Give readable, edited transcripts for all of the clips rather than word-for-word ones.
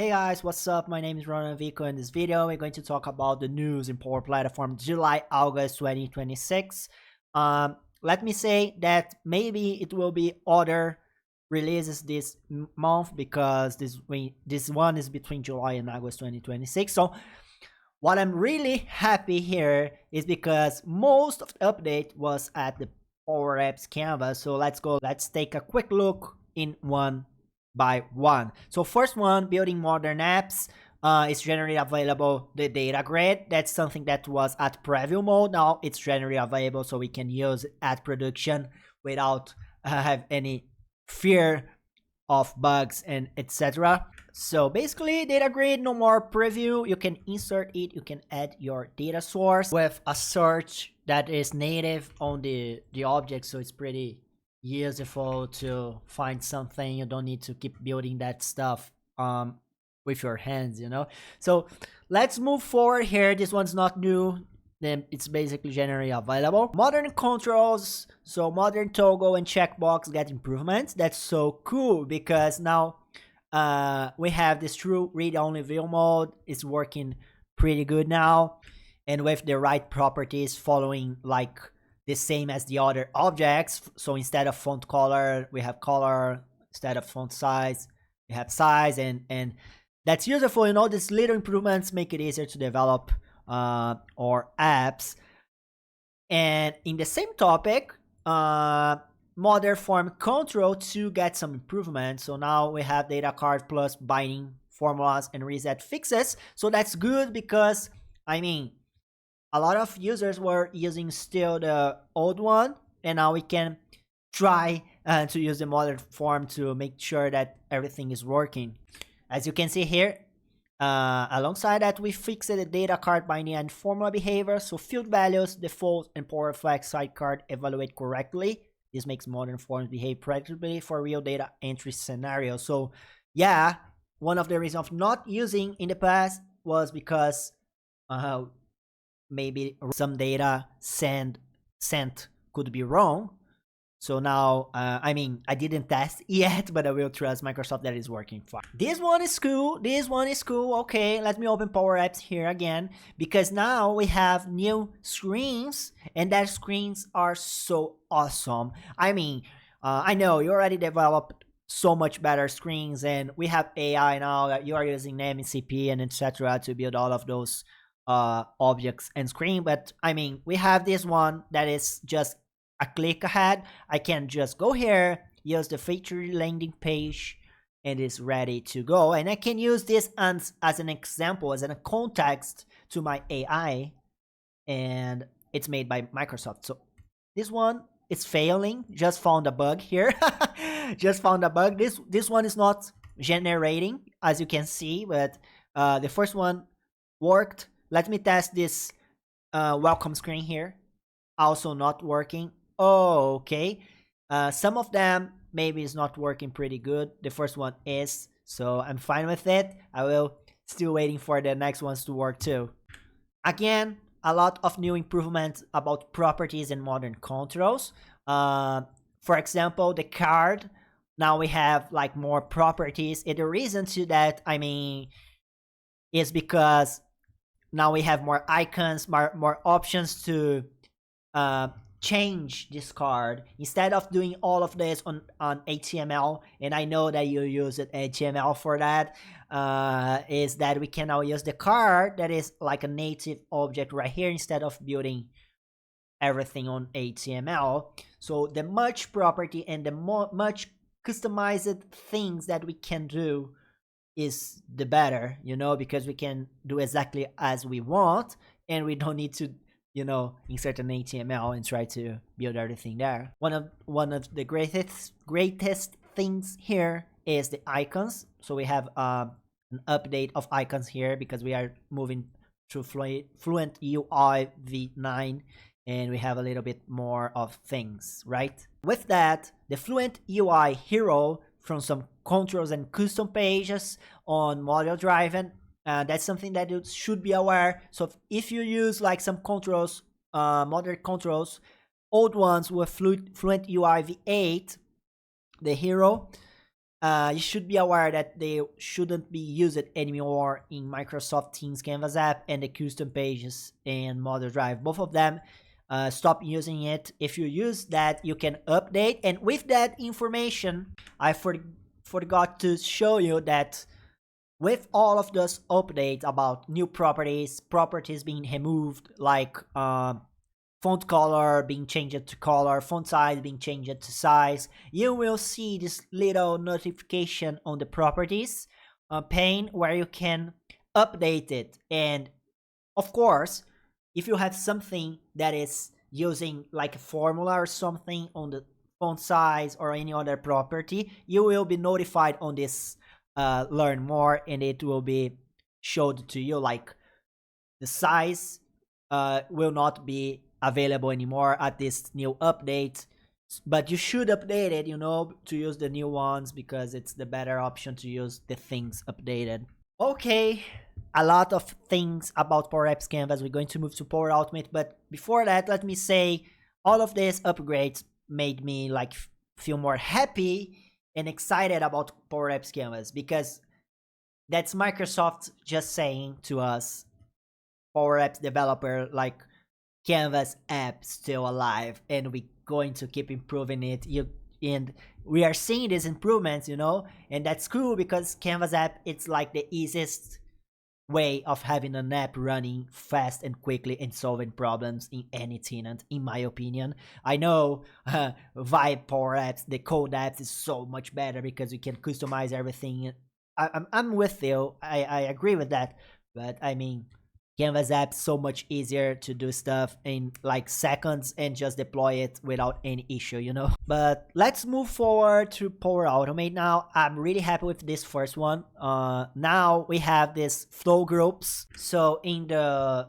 Hey guys, what's up? My name is Ronald Vico. In this video, we're going to talk about the news in Power Platform July-August 2026. Let me say that maybe it will be other releases this month because this one is between July and August 2026. So what I'm really happy here is because most of the update was at the Power Apps canvas. So let's take a quick look in one by one. So first one, building modern apps. Is generally available the data grid. That's something that was at preview mode. Now it's generally available, so we can use it at production without have any fear of bugs and etc. So basically, data grid, no more preview. You can insert it. You can add your data source with a search that is native on the object. So it's pretty useful to find something. You don't need to keep building that stuff with your hands, so let's move forward here. This one's not new, then it's basically generally available. Modern controls, so modern toggle and checkbox get improvements. That's so cool because now we have this true read-only view mode. It's working pretty good now, and with the right properties following like the same as the other objects. So instead of font color, we have color. Instead of font size, we have size, and that's useful. These little improvements make it easier to develop our apps. And in the same topic, modern form control to get some improvements. So now we have data card plus binding formulas and reset fixes. So that's good because a lot of users were using still the old one, and now we can try to use the modern form to make sure that everything is working. As you can see here, alongside that, we fixed the data card binding and formula behavior. So field values, default, and power flex sidecard evaluate correctly. This makes modern forms behave predictably for real data entry scenarios. So yeah, one of the reasons of not using in the past was because maybe some data sent could be wrong. So now, I didn't test yet, but I will trust Microsoft that is working fine. This one is cool. Okay, let me open Power Apps here again, because now we have new screens, and that screens are so awesome. I know you already developed so much better screens, and we have AI now that you are using MCP and etc. to build all of those objects and screen. But we have this one that is just a click ahead. I can just go here, use the feature landing page, and it's ready to go. And I can use this as an example, as a context to my AI, and it's made by Microsoft. So this one is failing. Just found a bug here. Just found a bug. This one is not generating, as you can see, but the first one worked. Let me test this welcome screen here. Also not working. Oh, okay. Some of them maybe is not working pretty good. The first one is, so I'm fine with it. I will still waiting for the next ones to work too. Again, a lot of new improvements about properties and modern controls. For example, the card. Now we have like more properties. And the reason to that, is because now we have more icons, more options to change this card instead of doing all of this on HTML. And I know that you use HTML for that. Is that we can now use the card that is like a native object right here instead of building everything on HTML. So the much property and the much customized things that we can do is the better, because we can do exactly as we want, and we don't need to, insert an HTML and try to build everything there. One of the greatest things here is the icons. So we have an update of icons here because we are moving to Fluent UI V9, and we have a little bit more of things, right? With that, the Fluent UI hero from some controls and custom pages on model driven. That's something that you should be aware. So if you use like some controls, modern controls, old ones with Fluent UI V8, the hero, you should be aware that they shouldn't be used anymore in Microsoft Teams Canvas app and the custom pages and model drive. Both of them, stop using it. If you use that, you can update. And with that information, I forgot to show you that with all of those updates about new properties being removed, like font color being changed to color, font size being changed to size, you will see this little notification on the properties pane where you can update it. And of course, if you have something that is using like a formula or something on the font size or any other property, you will be notified on this learn more, and it will be showed to you like the size will not be available anymore at this new update, but you should update it, to use the new ones, because it's the better option to use the things updated. Okay, a lot of things about Power Apps Canvas. We're going to move to Power Automate, but before that, let me say all of these upgrades made me like feel more happy and excited about Power Apps Canvas, because that's Microsoft just saying to us, Power Apps developer, like, Canvas app still alive, and we're going to keep improving it. And we are seeing these improvements, and that's cool, because Canvas app, it's like the easiest way of having an app running fast and quickly and solving problems in any tenant, in my opinion. I know Vibe Power Apps, the code apps, is so much better because you can customize everything. I'm with you. I agree with that. But I mean, Canvas apps so much easier to do stuff in like seconds and just deploy it without any issue. But let's move forward to Power Automate now. I'm really happy with this first one. Now we have these flow groups. So in the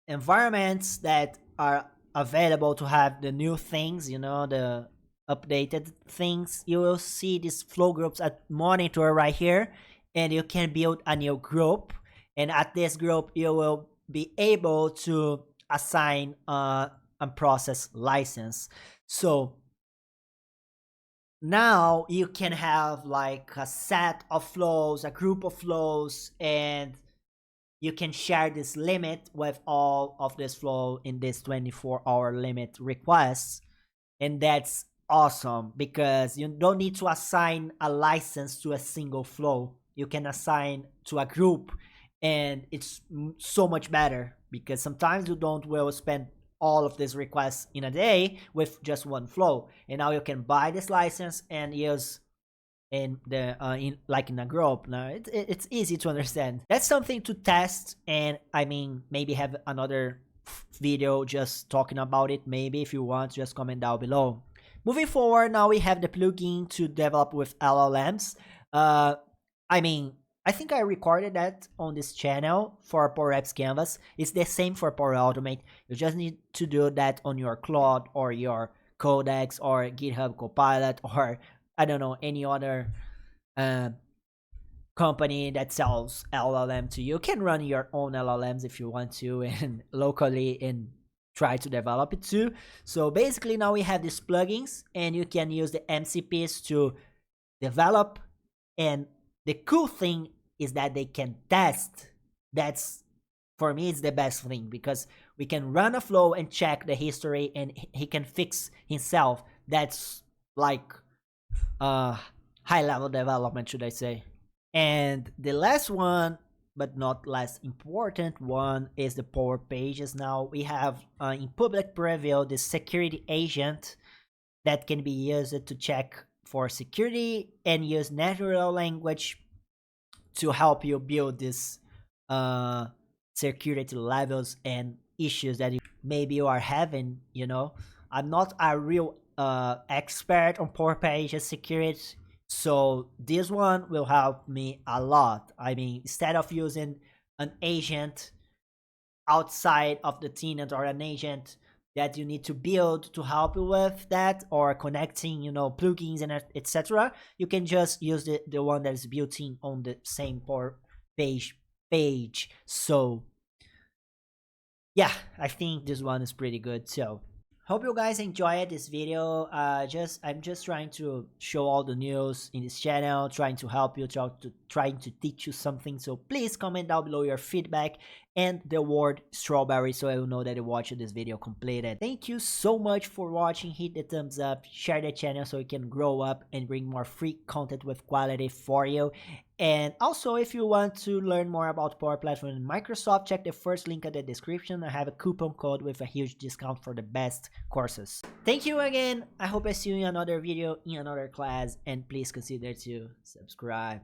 environments that are available to have the new things, the updated things, you will see these flow groups at monitor right here, and you can build a new group. And at this group, you will be able to assign a process license. So now you can have like a set of flows, a group of flows, and you can share this limit with all of this flow in this 24-hour limit requests. And that's awesome, because you don't need to assign a license to a single flow. You can assign to a group, and it's so much better, because sometimes you will spend all of these requests in a day with just one flow, and now you can buy this license and use in the in a group. Now it's easy to understand. That's something to test, and I mean, maybe have another video just talking about it. Maybe if you want, just comment down below. Moving forward, now we have the plugin to develop with LLMs. I mean, I think I recorded that on this channel for Power Apps Canvas. It's the same for Power Automate. You just need to do that on your Claude or your Codex or GitHub Copilot, or I don't know, any other company that sells LLM to you. You can run your own LLMs if you want to, and locally, and try to develop it too. So basically now we have these plugins, and you can use the MCPs to develop, and the cool thing is that they can test. That's, for me, it's the best thing, because we can run a flow and check the history, and he can fix himself. That's like high level development, should I say. And the last one, but not less important one, is the Power Pages. Now we have in public preview the security agent that can be used to check for security and use natural language to help you build this security levels and issues that maybe you are having. I'm not a real expert on Power Pages security, so this one will help me a lot. I mean, instead of using an agent outside of the tenant, or an agent that you need to build to help you with that, or connecting plugins and etc., you can just use the one that is built in on the same Power page. So yeah, I think this one is pretty good. So Hope you guys enjoyed this video. I'm just trying to show all the news in this channel, trying to help you, trying to teach you something. So please comment down below your feedback and the word strawberry so I will know that you watched this video completed. Thank you so much for watching. Hit the thumbs up, share the channel so we can grow up and bring more free content with quality for you. And also, if you want to learn more about Power Platform and Microsoft, check the first link in the description. I have a coupon code with a huge discount for the best courses. Thank you again. I hope I see you in another video, in another class, and please consider to subscribe.